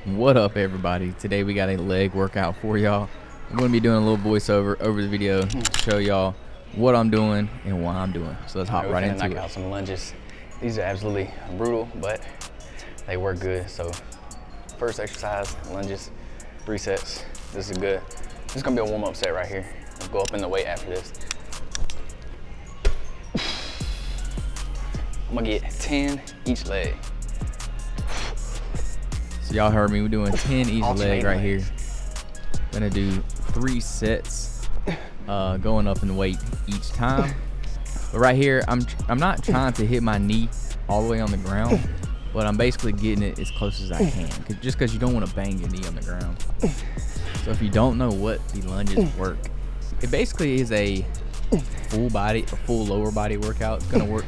What up, everybody? Today we got a leg workout for y'all. I'm going to be doing a little voiceover over the video to show y'all what I'm doing and why I'm doing. So let's hop right into it. Knock out some lunges. These are absolutely brutal, but they work good. So first exercise, lunges, 3 sets. This is good. This is gonna be a warm-up set right here. We'll go up in the weight after this. I'm gonna get 10 each leg. So y'all heard me, we're doing 10 each leg right here. Gonna do 3 sets, going up in weight each time. But right here, I'm not trying to hit my knee all the way on the ground, but I'm basically getting it as close as I can, just because you don't want to bang your knee on the ground. So if you don't know what the lunges work, it basically is a full lower body workout. It's gonna work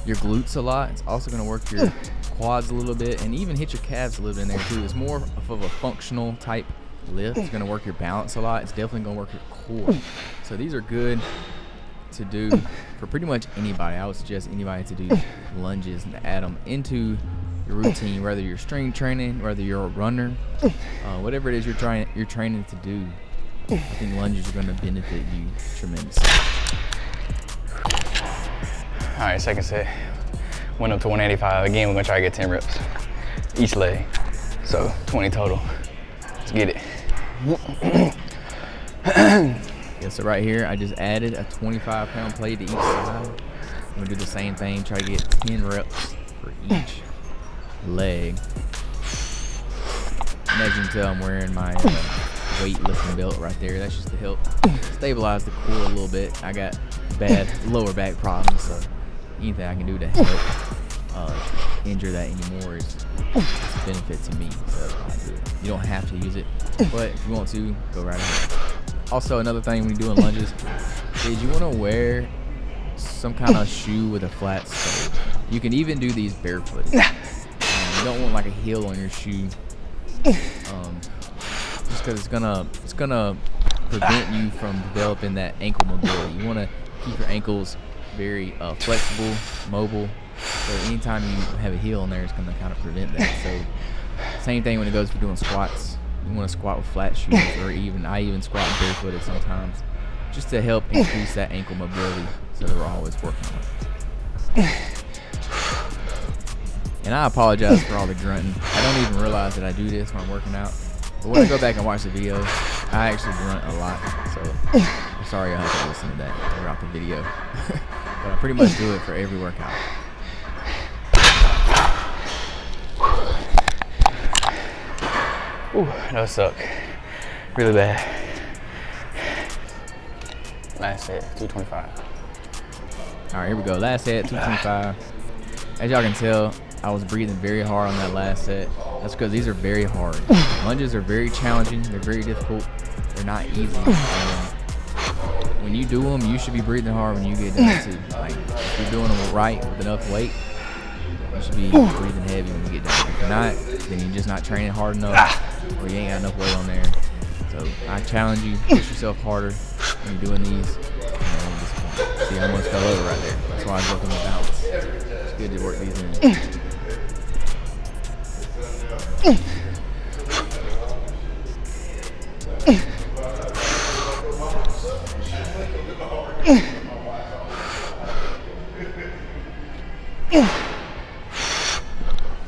your glutes a lot. It's also gonna work your quads a little bit, and even hit your calves a little bit in there too. It's more of a functional type lift. It's gonna work your balance a lot. It's definitely gonna work your core. So these are good to do for pretty much anybody. I would suggest anybody to do lunges and to add them into your routine, whether you're strength training, whether you're a runner, whatever it is you're training to do. I think lunges are gonna benefit you tremendously. All right, second set. Went up to 185. Again, we're gonna try to get 10 reps each leg. So 20 total. Let's get it. Yeah, so right here, I just added a 25-pound plate to each side. I'm gonna do the same thing, try to get 10 reps for each leg. And as you can tell, I'm wearing my weightlifting belt right there. That's just to help stabilize the core a little bit. I got bad lower back problems, so anything I can do to help injure that anymore is a benefit to me. So that's why I do it. You don't have to use it, but if you want to, go right ahead. Also, another thing when you're doing lunges is you want to wear some kind of shoe with a flat sole. You can even do these barefooted. You don't want like a heel on your shoe, just because it's gonna prevent you from developing that ankle mobility. You want to keep your ankles very flexible, mobile. So anytime you have a heel on there, it's gonna kind of prevent that. So same thing when it goes for doing squats. You want to squat with flat shoes, or I even squat barefooted sometimes, just to help increase that ankle mobility, so that we're always working on it. And I apologize for all the grunting. I don't even realize that I do this when I'm working out. But when I go back and watch the video, I actually grunt a lot. So I'm sorry I have to listen to that throughout the video. But I pretty much do it for every workout. Ooh, that would suck. Really bad. Last set, 225. All right, here we go. Last set, 225. As y'all can tell, I was breathing very hard on that last set. That's because these are very hard. Lunges are very challenging. They're very difficult. They're not easy. When you do them, you should be breathing hard when you get done too. Like, if you're doing them right with enough weight, you should be breathing heavy when you get done. If you're not, then you're just not training hard enough, or you ain't got enough weight on there. So I challenge you, push yourself harder when you're doing these. See, I almost fell over right there. That's why I was working the balance. It's good to work these in.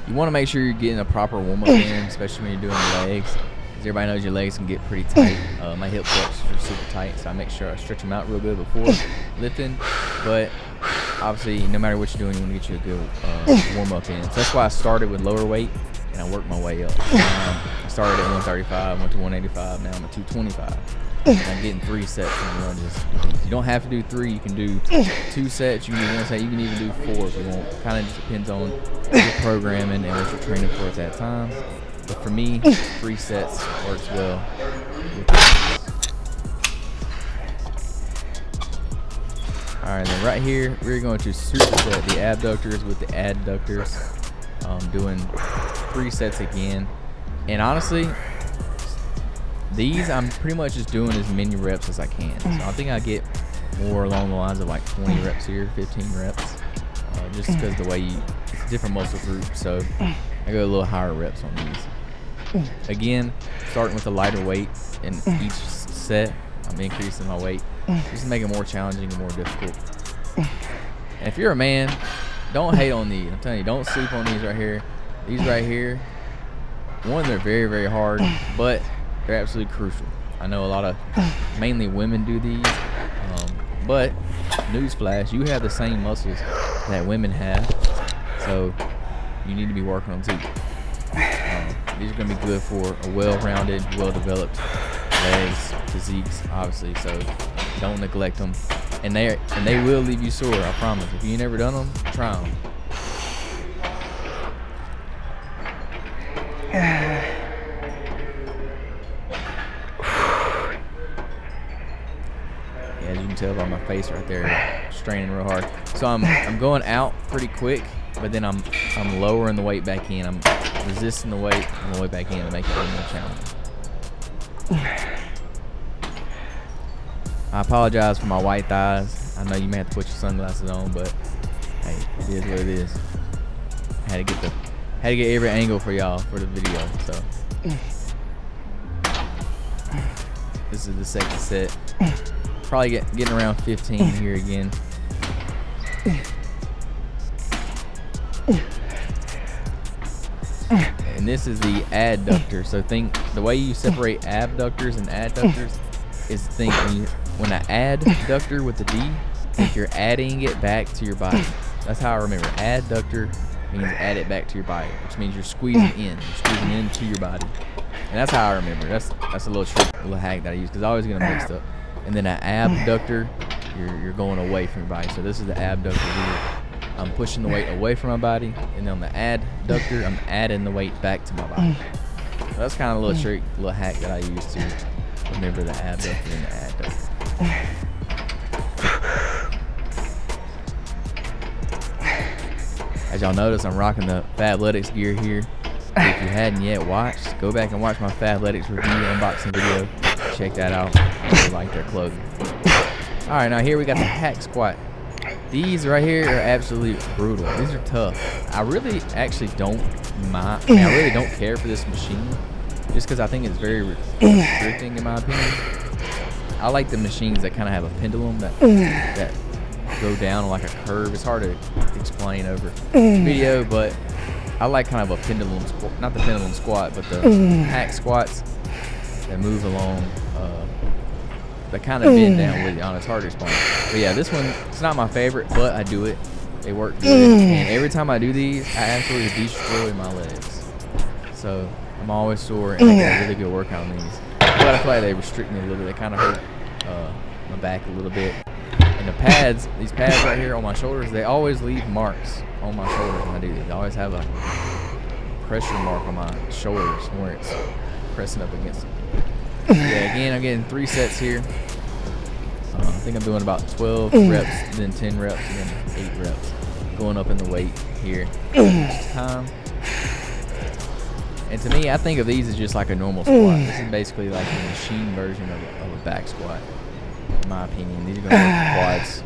You want to make sure you're getting a proper warm-up in, especially when you're doing legs. Because everybody knows your legs can get pretty tight. My hip flexors are super tight, so I make sure I stretch them out real good before lifting. But obviously, no matter what you're doing, you want to get you a good warm-up in. So that's why I started with lower weight, and I worked my way up. I started at 135, went to 185, now I'm at 225. And I'm getting 3 sets from lunges. You don't have to do 3, you can do 2 sets, you can do 1 set, you can even do 4 if you want. Kind of just depends on your programming and what you're training for at that time. But for me, 3 sets works well. Alright, then right here, we're going to superset the abductors with the adductors. Doing 3 sets again. And honestly, these I'm pretty much just doing as many reps as I can. So I think I get more along the lines of like 20 reps here, 15 reps. Just because the way it's a different muscle group, so I go a little higher reps on these. Again, starting with a lighter weight in each set, I'm increasing my weight just to make it more challenging and more difficult. And if you're a man, don't hate on these. I'm telling you, don't sleep on these right here. These right here, one, they're very, very hard, but they're absolutely crucial. I know a lot of mainly women do these, but newsflash, you have the same muscles that women have, so you need to be working on too. These are going to be good for a well-rounded, well-developed legs, physiques, obviously, so don't neglect them. And they will leave you sore, I promise. If you never done them, try them. As you can tell by my face right there, straining real hard. So I'm going out pretty quick, but then I'm lowering the weight back in. I'm resisting the weight on the way back in to make it a little more challenging. I apologize for my white thighs. I know you may have to put your sunglasses on, but hey, it is what it is. Had to get every angle for y'all for the video. So this is the second set. Probably getting around 15 here again. And this is the adductor. So think the way you separate abductors and adductors is think when I adductor with the D, think you're adding it back to your body. That's how I remember. Adductor means add it back to your body, which means you're squeezing in. You're squeezing into your body. And that's how I remember. That's a little trick, a little hack that I use because I always get them mixed up. And then an abductor, you're going away from your body. So this is the abductor here. I'm pushing the weight away from my body, and then on the adductor, I'm adding the weight back to my body. So that's kind of a little trick, little hack that I use to remember the abductor and the adductor. As y'all notice, I'm rocking the Fabletics gear here. If you hadn't yet watched, go back and watch my Fabletics review unboxing video. Check that out. I really like their clothing. All right, now here we got the hack squat. These right here are absolutely brutal. These are tough. I really actually don't mind. I mean, I really don't care for this machine just because I think it's very restricting in my opinion. I like the machines that kind of have a pendulum that go down like a curve. It's hard to explain over video, but I like kind of a pendulum squat, not the pendulum squat, but the hack squats that move along, that kind of bend down with you on. It's hard to explain. But yeah, this one, it's not my favorite, but I do it. They work good. And every time I do these, I absolutely destroy my legs. So I'm always sore and I get a really good workout on these. But I feel like they restrict me a little bit. They kind of hurt my back a little bit. And the pads, these pads right here on my shoulders, they always leave marks on my shoulders when I do these. They always have a pressure mark on my shoulders where it's pressing up against them. Yeah, again, I'm getting 3 sets here. I think I'm doing about 12 reps, then 10 reps, and then 8 reps. Going up in the weight here each time. And to me, I think of these as just like a normal squat. This is basically like the machine version of a back squat, in my opinion. These are going to work quads.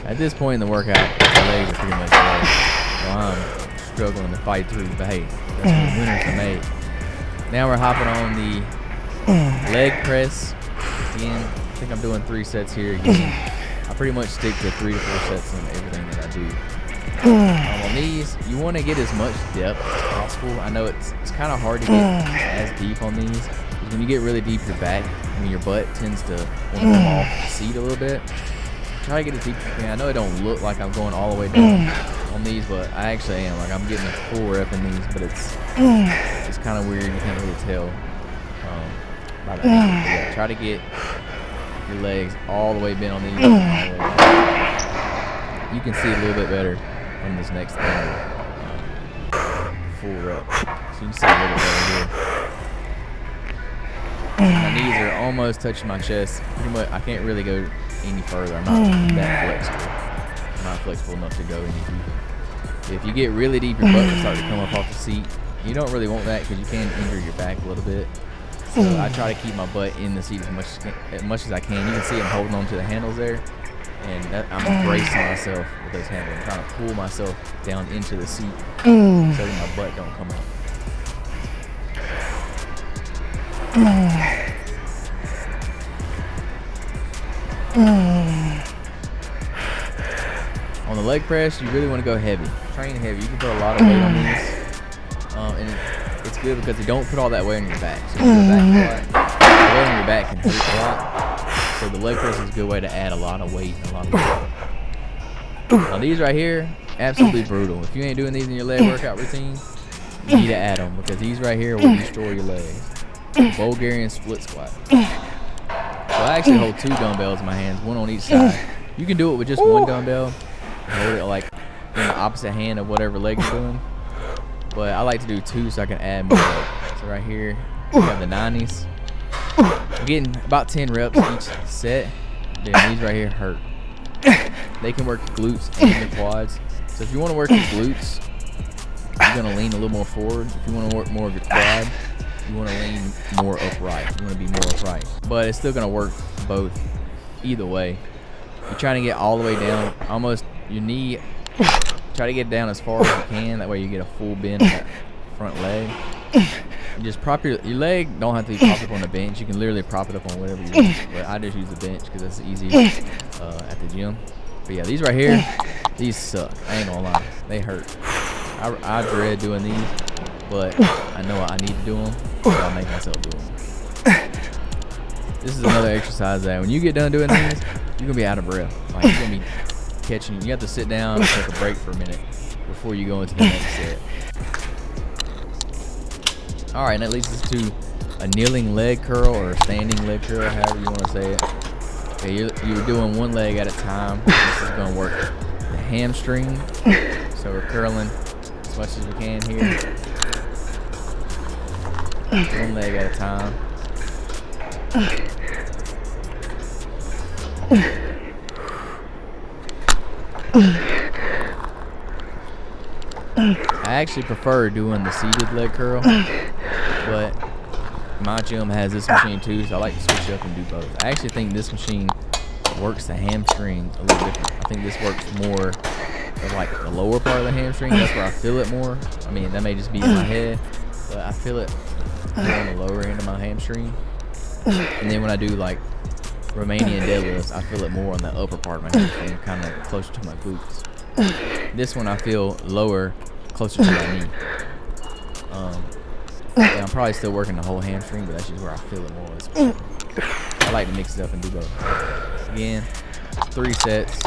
At this point in the workout, my legs are pretty much dead. So I'm struggling to fight through, but hey, that's when winners are made. Now we're hopping on the leg press. Again, I think I'm doing 3 sets here again. I pretty much stick to 3 to 4 sets on everything that I do. On these, you want to get as much depth as possible. I know it's kind of hard to get as deep on these. When you get really deep, your back, I mean your butt tends to want to come off the seat a little bit. Try to get as deep as you can. I know it don't look like I'm going all the way down on these, but I actually am. Like I'm getting a full rep in these, but it's kind of weird. You can't really tell by the angle. But yeah, try to get your legs all the way bent on these. All the way down. You can see a little bit better on this next angle. Full rep. So you can see a little bit better here. My knees are almost touching my chest. Pretty much, I can't really go any further. I'm not that flexible. I'm not flexible enough to go any deeper. If you get really deep, your butt will start to come up off the seat. You don't really want that because you can injure your back a little bit. So I try to keep my butt in the seat as much as I can. You can see I'm holding on to the handles there, and I'm bracing myself with those handles. I'm trying to pull myself down into the seat so that my butt don't come up. On the leg press, you really want to go heavy. Train heavy. You can put a lot of weight on these. And it's good because they don't put all that weight on your back. So if you go back squat, the weight on your back can hurt a lot. So the leg press is a good way to add a lot of weight and a lot of weight. Now these right here, absolutely brutal. If you ain't doing these in your leg workout routine, you need to add them because these right here will destroy your legs. Bulgarian split squat. So I actually hold 2 dumbbells in my hands, 1 on each side. You can do it with just 1 dumbbell. Hold it like in the opposite hand of whatever leg you're doing. But I like to do 2 so I can add more. So right here, we have the 90s. I'm getting about 10 reps each set. Then these right here hurt. They can work the glutes and the quads. So if you want to work your glutes, you're going to lean a little more forward. If you want to work more of your quad, you want to lean more upright. You want to be more upright. But it's still going to work both either way. You're trying to get all the way down, almost your knee. Try to get down as far as you can. That way you get a full bend in that front leg. You just prop your leg. Don't have to be propped up on the bench. You can literally prop it up on whatever you want. But I just use the bench because that's easy at the gym. But yeah, these right here, these suck. I ain't gonna lie, they hurt. I dread doing these, but I know I need to do them, so I make myself do them. This is another exercise that when you get done doing these, you're gonna be out of breath. Like you're gonna be catching. You have to sit down and take a break for a minute before you go into the next set. All right, and that leads us to a kneeling leg curl or a standing leg curl, however you want to say it. Okay, you're doing 1 leg at a time. This is gonna work the hamstring. So we're curling as much as we can here. 1 leg at a time. I actually prefer doing the seated leg curl, but my gym has this machine too, so I like to switch up and do both. I actually think this machine works the hamstring a little different. I think this works more of like the lower part of the hamstring. That's where I feel it more. I mean, that may just be in my head, but I feel it more on the lower end of my hamstring. And then when I do like Romanian deadlifts, I feel it more on the upper part of my hamstring, kind of closer to my glutes. This one I feel lower, closer to my knee. Yeah, I'm probably still working the whole hamstring, but that's just where I feel it more. I like to mix it up and do both. Again, 3 sets.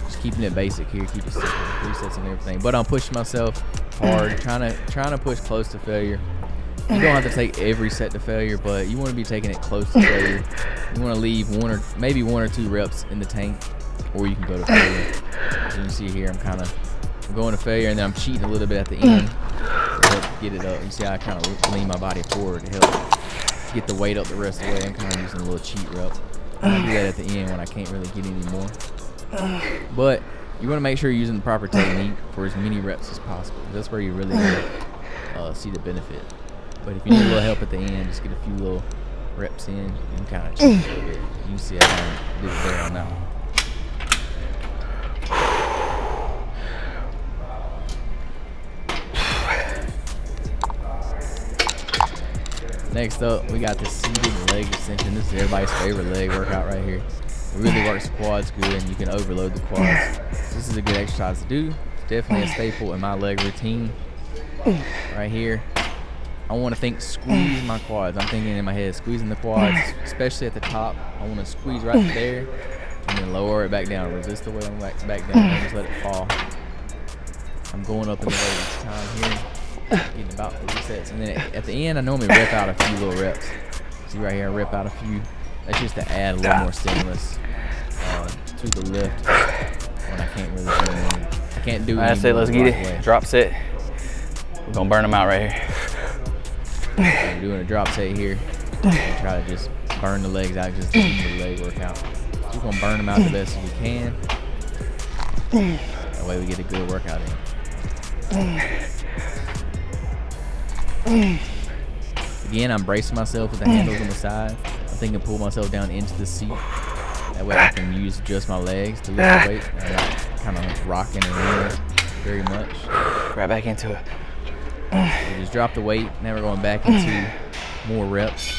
Just keeping it basic here, keep it simple. 3 sets and everything. But I'm pushing myself hard, trying to push close to failure. You don't have to take every set to failure, but you want to be taking it close to failure. You want to leave maybe 1 or 2 reps in the tank, or you can go to failure. As you can see here, I'm going to failure, and then I'm cheating a little bit at the end to help get it up. You see how I kind of lean my body forward to help get the weight up the rest of the way. I'm kind of using a little cheat rep. I do that at the end when I can't really get any more. But you want to make sure you're using the proper technique for as many reps as possible. That's where you really see the benefit. But if you need a little help at the end, just get a few little reps in and kind of cheat a little bit. You can see I kind of did it there on that one. Next up, we got the seated leg extension. This is everybody's favorite leg workout right here. It really works the quads good, and you can overload the quads. This is a good exercise to do. It's definitely a staple in my leg routine. Right here, I want to squeeze my quads. I'm thinking in my head, squeezing the quads, especially at the top. I want to squeeze right there, and then lower it back down. Resist the weight on back down, and just let it fall. I'm going up in the weight each time here. Getting about 3 sets, and then at the end I normally rip out a few little reps. See right here, I rip out a few. That's just to add a little more stimulus to the lift when I can't really do any. I can't do. I said let's get it. Drop set. We're gonna burn them out right here. I'm doing a drop set here. And try to just burn the legs out, just to keep the leg workout. So we're gonna burn them out the best as we can. That way we get a good workout in. Again, I'm bracing myself with the handles on the side. I'm thinking pull myself down into the seat. That way I can use just my legs to lift the weight. I'm not kind of rocking and rolling very much. Right back into it. So just drop the weight. Now we're going back into more reps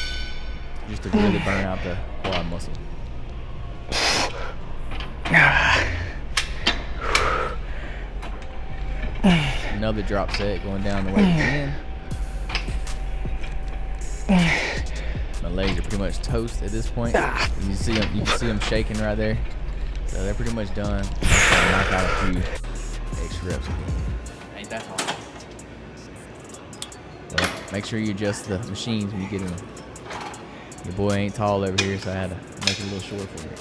just to really burn out the quad muscle. Another drop set going down the weight again. My legs are pretty much toast at this point. You can see them shaking right there. So they're pretty much done. I'm gonna knock out a few extra reps again. Ain't that hard. But make sure you adjust the machines when you get in them. Your boy ain't tall over here, so I had to make it a little short for you.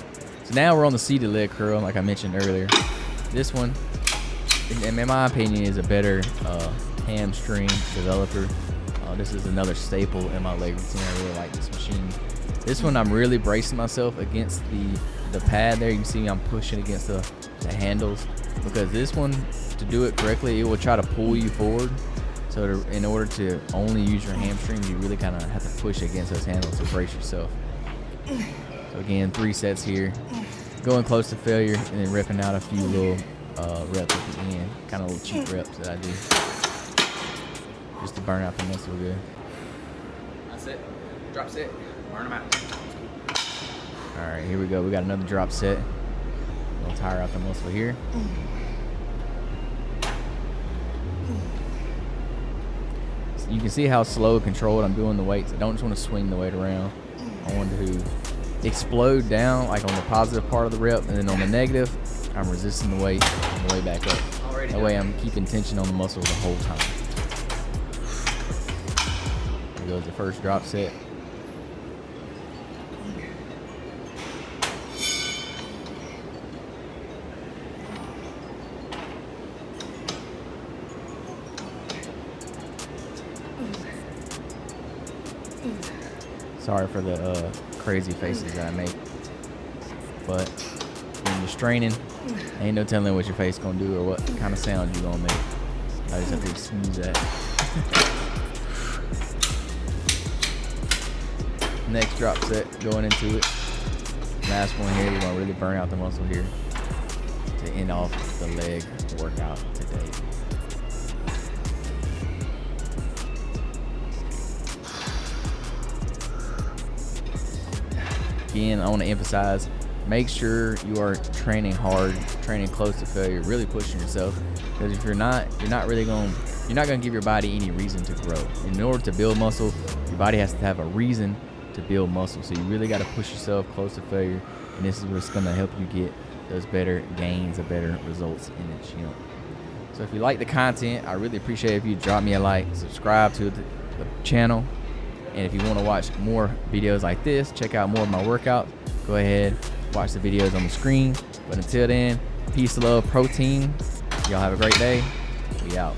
So now we're on the seated leg curl, like I mentioned earlier. This one, in my opinion, is a better hamstring developer. This is another staple in my leg routine. I really like this machine. This one, I'm really bracing myself against the pad there. You can see I'm pushing against the handles, because this one, to do it correctly, it will try to pull you forward. So in order to only use your hamstrings, you really kind of have to push against those handles to brace yourself. So again, 3 sets here. Going close to failure and then ripping out a few little reps at the end. Kind of little cheap reps that I do. Just to burn out the muscle good. That's it. Drop set. Burn them out. All right, here we go. We got another drop set. We'll tire out the muscle here. So you can see how slow, controlled I'm doing the weights. I don't just want to swing the weight around. I want to explode down, like on the positive part of the rep, and then on the negative, I'm resisting the weight on the way back up. That way I'm keeping tension on the muscles the whole time. Here goes the first drop set. Sorry for the crazy faces that I make, but when you're straining, ain't no telling what your face gonna do or what kind of sound you gonna make. I just have to excuse that. Next drop set, going into it. Last one here, we're gonna really burn out the muscle here to end off the leg workout today. Again, I want to emphasize, make sure you are training hard, training close to failure, really pushing yourself. Because if you're not gonna give your body any reason to grow. In order to build muscle, your body has to have a reason to build muscle. So you really got to push yourself close to failure, and this is what's gonna help you get those better gains, or better results in the gym. So if you like the content, I really appreciate it if you drop me a like, subscribe to the channel. And if you want to watch more videos like this, check out more of my workouts, go ahead, watch the videos on the screen. But until then, peace, love, protein. Y'all have a great day. We out.